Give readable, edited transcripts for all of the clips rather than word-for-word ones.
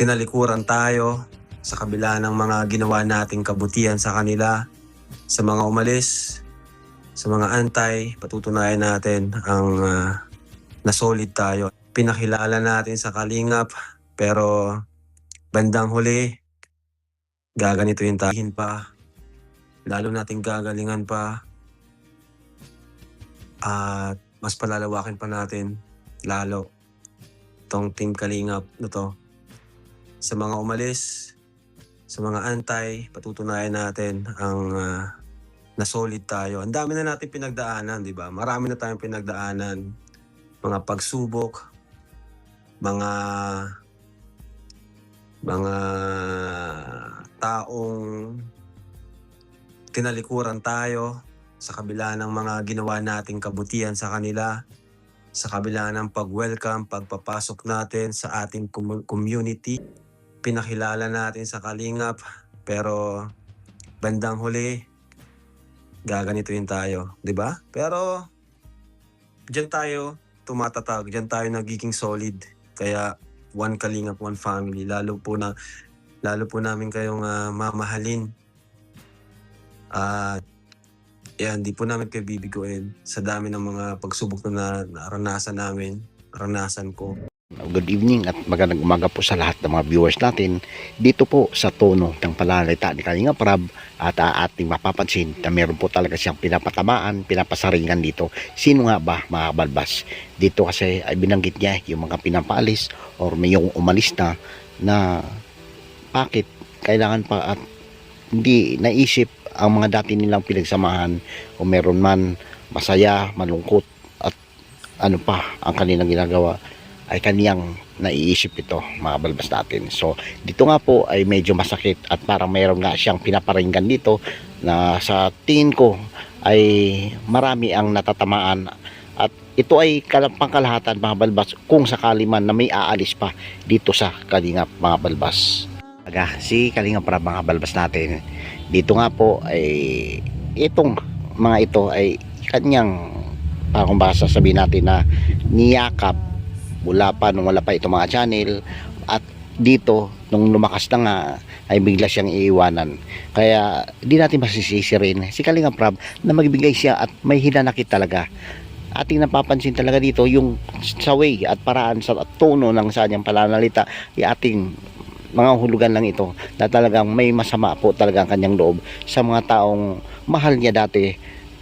tinalikuran tayo sa kabila ng mga ginawa nating kabutihan sa kanila, sa mga umalis, sa mga antay, patutunayan natin ang nasolid tayo. Pinakilala natin sa kalingap, pero bandang huli, gaganito yung tahin pa, lalo nating gagalingan pa, at mas palalawakin pa natin lalo itong Team Kalingap na to. Sa mga umalis, sa mga antay, patutunayan natin ang nasolid tayo. Ang dami na natin pinagdaanan, di ba? Marami na tayong pinagdaanan. Mga pagsubok, mga taong tinalikuran tayo sa kabila ng mga ginawa nating kabutihan sa kanila, sa kabila ng pag-welcome, pagpapasok natin sa ating community. Pinakilala natin sa kalingap, pero bandang huli, gaganito yung tayo, di ba? Pero diyan tayo tumatatag, diyan tayo nagiging solid. Kaya one kalingap, one family. Lalo po namin kayong mamahalin. At yan, di po namin kayo bibiguin sa dami ng mga pagsubok na naranasan ko. Good evening at magandang umaga po sa lahat ng mga viewers natin dito po sa tono ng pananalita ni Kalinga Prab. At ating mapapansin na meron po talaga siyang pinapatamaan, pinapasaringan dito. Sino nga ba, mga balbas? Dito kasi ay binanggit niya yung mga pinapaalis or may yung umalis na bakit kailangan pa at hindi naisip ang mga dati nilang pinagsamahan kung meron man masaya, malungkot at ano pa ang kanilang ginagawa ay kaniyang naiisip ito, mga balbas natin. So dito nga po ay medyo masakit at parang mayroon nga siyang pinaparinggan dito na sa tingin ko ay marami ang natatamaan at ito ay pangkalahatan, mga balbas, kung sakali man na may aalis pa dito sa Kalingap, mga balbas. Si Kalingap Prab, mga balbas natin, dito nga po ay itong mga ito ay kanyang kung baka sabihin natin na niyakap mula pa nung wala pa itong mga channel, at dito nung lumakas na nga ay bigla siyang iiwanan. Kaya di natin masisisi rin si Kalingap Prab na magbigay siya at may hinanakit talaga. Ating napapansin talaga dito yung sa way at paraan sa tono ng sa kanyang pananalita, ating mga hulugan lang ito na talagang may masama po talaga ang kanyang loob sa mga taong mahal niya dati,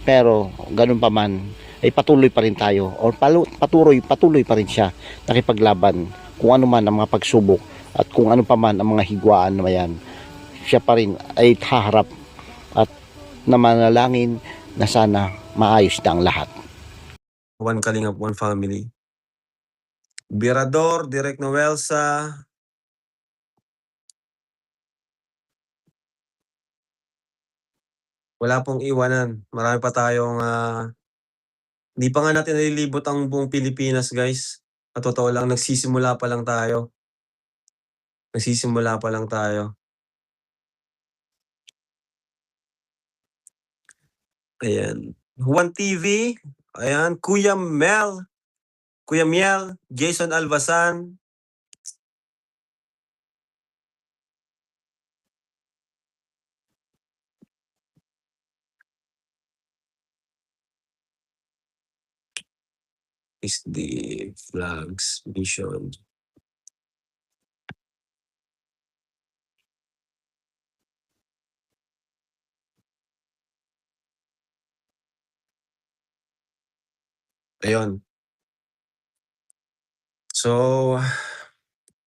pero ganun pa man ay patuloy pa rin tayo o patuloy pa rin siya nakipaglaban kung ano man ang mga pagsubok at kung ano pa man ang mga higwaan na yan. Siya pa rin ay haharap at namanalangin na sana maayos na ang lahat. One Kalingap, one family. Birador, Direk Noelsa, wala pong iwanan. Marami pa tayong hindi pa nga natin nalilibot ang buong Pilipinas, guys. At totoo lang, nagsisimula pa lang tayo. Ayan. Juan TV. Ayan. Kuya Miel, Jason Albasan. Is the flags mission. Ayun. So,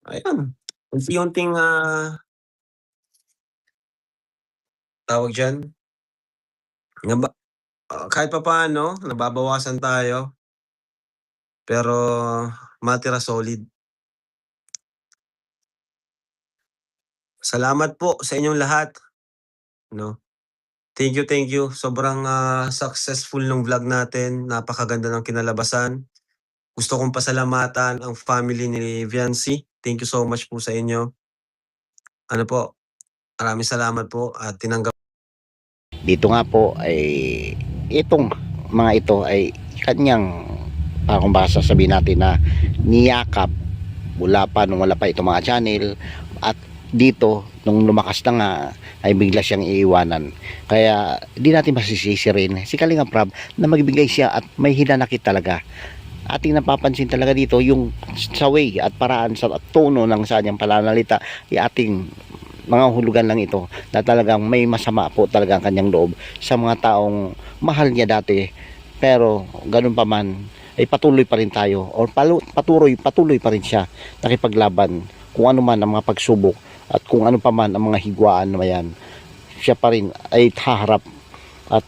ayun. Unti-unting tawag dyan. Kahit pa paano, nababawasan tayo. Pero matira solid. Salamat po sa inyong lahat. No? Thank you. Sobrang successful ng vlog natin. Napakaganda ng kinalabasan. Gusto kong pasalamatan ang family ni Viancy. Thank you so much po sa inyo. Ano po, maraming salamat po at tinanggap. Dito nga po ay itong mga ito ay kanyang kung baka sabihin natin na niyakap mula pa nung wala pa itong mga channel At dito, nung lumakas na nga, ay bigla siyang iiwanan. Kaya di natin masisisi rin si Kalinga Prab na magbigay siya at may hinanakit talaga. Ating napapansin talaga dito yung sa way at paraan sa tono ng sa kanyang pananalita ay ating mga hulugan lang ito na talagang may masama po talaga ang kanyang loob sa mga taong mahal niya dati, pero ganun pa man ay patuloy pa rin tayo or patuloy pa rin siya nakipaglaban kung ano man ang mga pagsubok at kung ano pa man ang mga higwaan na yan, siya pa rin ay haharap at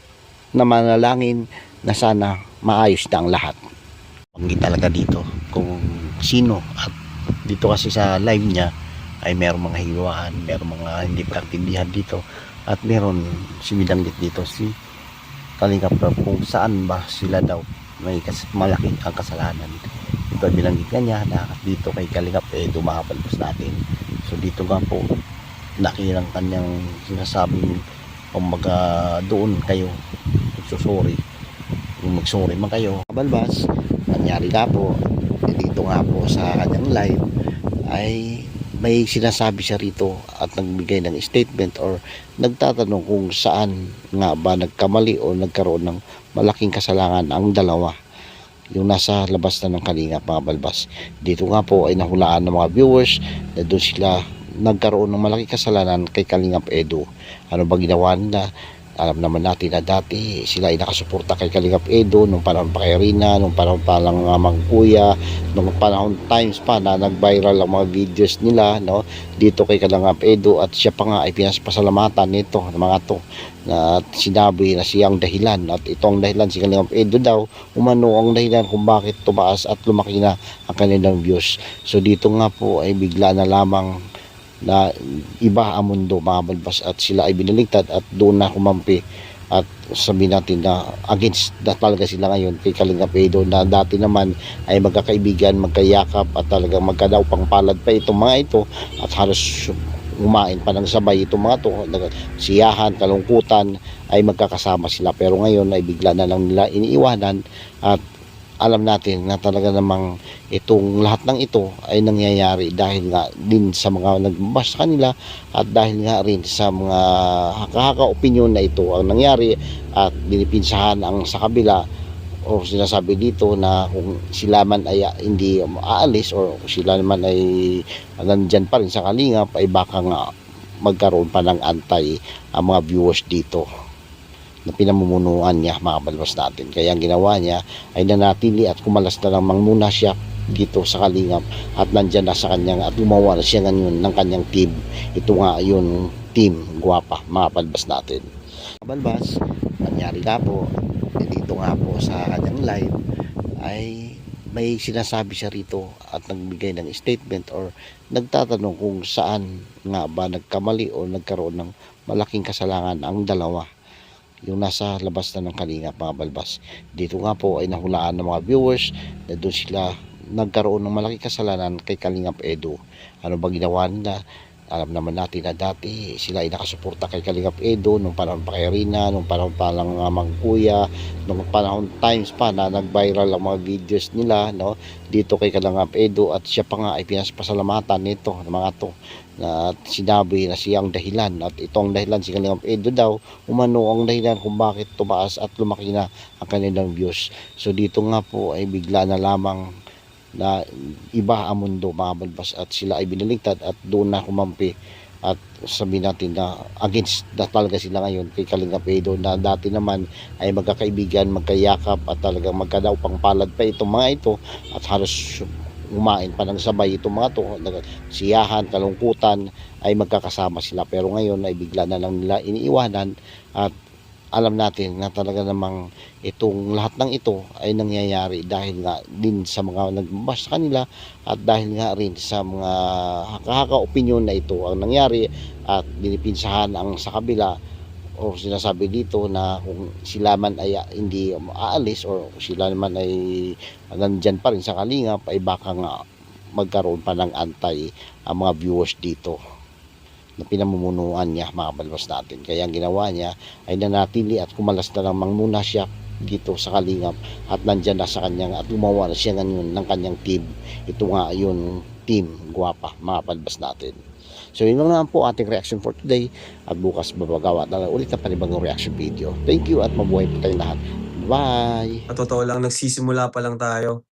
namanalangin na sana maayos na ang lahat. Hindi talaga dito kung sino, at dito kasi sa live niya ay merong mga hiwaan, merong mga hindi pagkaintindihan dito, at meron sinidanggit dito si Kalinga Prab kung saan ba sila daw may malaki ang kasalanan. Ito ay binanggit niya na dito kay Kalinga dumapalpas natin. So dito nga po nakilang kanyang sinasabing kumbaga doon kayo magsusuri, kung magsuri man kayo balbas. Nangyari nga po dito nga po sa kanyang live ay may sinasabi siya rito at nagbigay ng statement or nagtatanong kung saan nga ba nagkamali o nagkaroon ng malaking kasalanan ang dalawa, yung nasa labas na ng Kalinga mga balbas. Dito nga po ay nahulaan ng mga viewers na doon sila nagkaroon ng malaking kasalanan kay Kalingap Edu. Ano ba ginawa nila? Alam naman natin na dati sila ay nakasuporta kay Kalingap Edu nung panahon pa kay Rina, nung panahon pa lang Mang Kuya, nung panahon times pa na nag-viral ang mga videos nila, no, dito kay Kalingap Edu, at siya pa nga ay pinasapasalamatan nito ng mga to na sinabi na siyang dahilan, at itong dahilan si Kalingap Edu daw umano ang dahilan kung bakit tumaas at lumaki na ang kanilang views. So dito nga po ay bigla na lamang na iba ang mundo mga balbas at sila ay binaligtad at doon na kumampi, at sabihin natin na against na talaga sila ngayon kay Kalingap Edu, na dati naman ay magkakaibigan, magkayakap at talagang magkadaw pang palad pa itong mga ito, at halos umain pa ng sabay itong mga to, siyahan, kalungkutan ay magkakasama sila, pero ngayon ay bigla na lang nila iniiwanan. At alam natin na talaga namang itong lahat ng ito ay nangyayari dahil nga din sa mga nagbabash sa kanila, at dahil nga rin sa mga haka-opinyon na ito ang nangyari, at binipinsahan ang sa kabila o sinasabi dito na kung sila man ay hindi aalis or sila naman ay nandyan pa rin sa Kalingap ay baka nga magkaroon pa ng antay ang mga viewers dito na pinamumunuan niya mga balbas natin. Kaya ang ginawa niya ay nanatili at kumalas na lamang muna siya dito sa Kalingap, at nandyan na sa kanyang at gumawa na siya ngayon ng kanyang team. Ito nga yung team Gwapa mga balbas natin. Mga balbas, nangyari nga po dito nga po sa kanyang live ay may sinasabi siya rito at nagbigay ng statement or nagtatanong kung saan nga ba nagkamali o nagkaroon ng malaking kasalanan ang dalawa, yung nasa labas na ng Kalinga mga balbas. Dito nga po ay nahulaan ng mga viewers na doon sila nagkaroon ng malaking kasalanan kay Kalingap Edu. Ano ba ginawa nila? Alam naman natin na dati sila ay nakasuporta kay Kalingap Edu nung panahon pa kay Rina, nung panahon pa lang Mang Kuya, nung panahon times pa na nag-viral ang mga videos nila, no, dito kay Kalingap Edu, at siya pa nga ay pinasapasalamatan nito ng mga to na sinabi na siyang dahilan, at itong dahilan si Kalingap Edu daw umano ang dahilan kung bakit tumaas at lumaki na ang kanilang views. So dito nga po ay bigla na lamang na iba ang mundo mga balbas at sila ay binaligtad at doon na kumampi, at sabihin natin na against na talaga sila ngayon kay Kalingap Edu, na dati naman ay magkakaibigan, magkayakap at talagang magkadaw pang palad pa itong mga ito, at halos umain pa ng sabay itong mga to, siyahan, kalungkutan ay magkakasama sila, pero ngayon ay bigla na lang nila iniiwanan. At alam natin na talaga namang itong lahat ng ito ay nangyayari dahil nga din sa mga nagbabash sa kanila, at dahil nga rin sa mga haka-opinyon na ito ang nangyari, at binipinsahan ang sa kabila o sinasabi dito na kung sila man ay hindi aalis or sila naman ay nandyan pa rin sa Kalingap ay baka nga magkaroon pa ng antay ang mga viewers dito na pinamumunuan niya mga balbas natin. Kaya ang ginawa niya ay nanatili at kumalas na lamang muna siya dito sa Kalingap, at nandyan na sa kanyang at gumawa na siya ngayon ng kanyang team. Ito nga yung team Gwapa mga balbas natin. So yun lang naman po ating reaction for today at bukas babagawa na lang ulit ang panibagong reaction video. Thank you at mabuhay po tayong lahat. Bye! Sa totoo lang, nagsisimula pa lang tayo.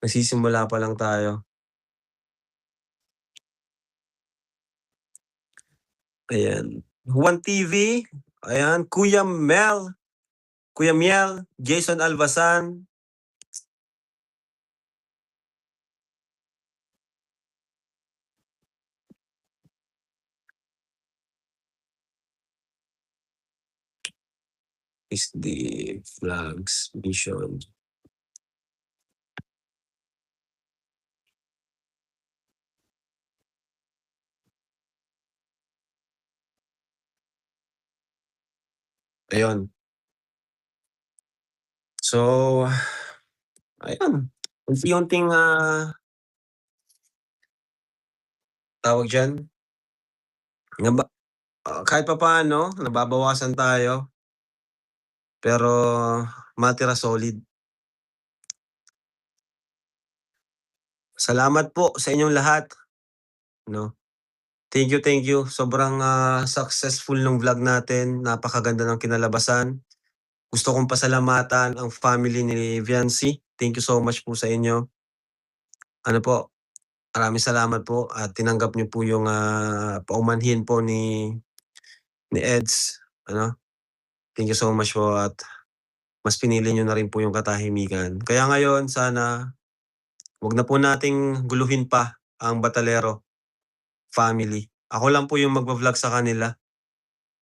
Nagsisimula pa lang tayo. Ayan. Juan TV. Ayan. Kuya Miel, Jason Albasan. Is the flags mission. Ayun. So, ayun. Unti-unting tawag dyan. Kahit papaano, nababawasan tayo. Pero matira solid. Salamat po sa inyong lahat. No? Thank you. Sobrang successful ng vlog natin. Napakaganda ng kinalabasan. Gusto kong pasalamatan ang family ni Viancy. Thank you so much po sa inyo. Ano po, maraming salamat po at tinanggap niyo po yung paumanhin po ni Eds. Ano? Thank you so much po at mas pinili niyo na rin po yung katahimikan. Kaya ngayon, sana wag na po nating guluhin pa ang Batalero family. Ako lang po yung magba-vlog sa kanila.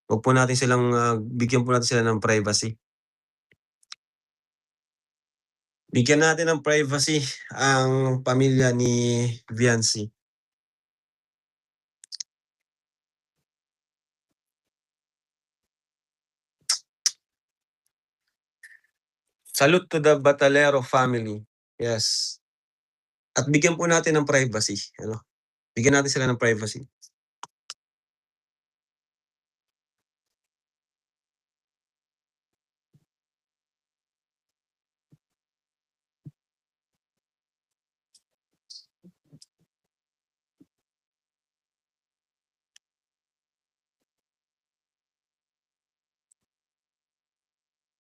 Wag po natin silang bigyan po natin sila ng privacy. Bigyan natin ng privacy ang pamilya ni Viancy. Salute to the Batalero family. Yes. At bigyan po natin ng privacy. Ano? Bigyan natin sila ng privacy.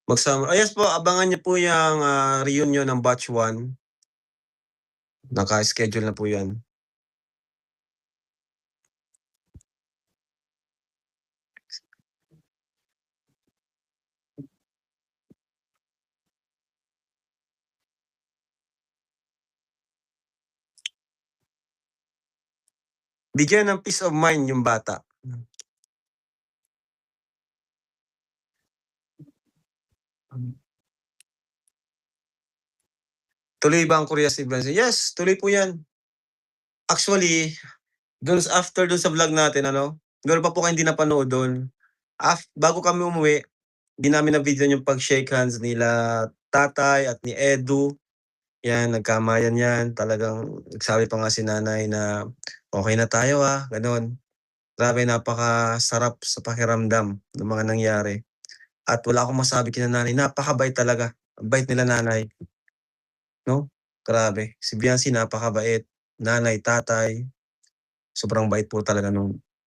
Magsama. Yes po, abangan niyo po yung reunion ng Batch 1. Naka-schedule na po yan. Bigyan ng peace of mind yung bata. Tuloy ba ang Korea si Viancy? Yes, tuloy po yan. Actually, after dun sa vlog natin, meron pa po kayo hindi napanood dun. Bago kami umuwi, di namin na video yung pag-shake hands nila tatay at ni Edu. Yan, nagkamayan yan. Talagang nagsabi pa nga si nanay na okay na tayo ganon. Grabe, napakasarap sa pakiramdam ng mga nangyari. At wala akong masabi kina nanay, napakabait talaga. Ang bait nila nanay. No? Grabe. Si Viancy napakabait. Nanay, tatay. Sobrang bait po talaga nung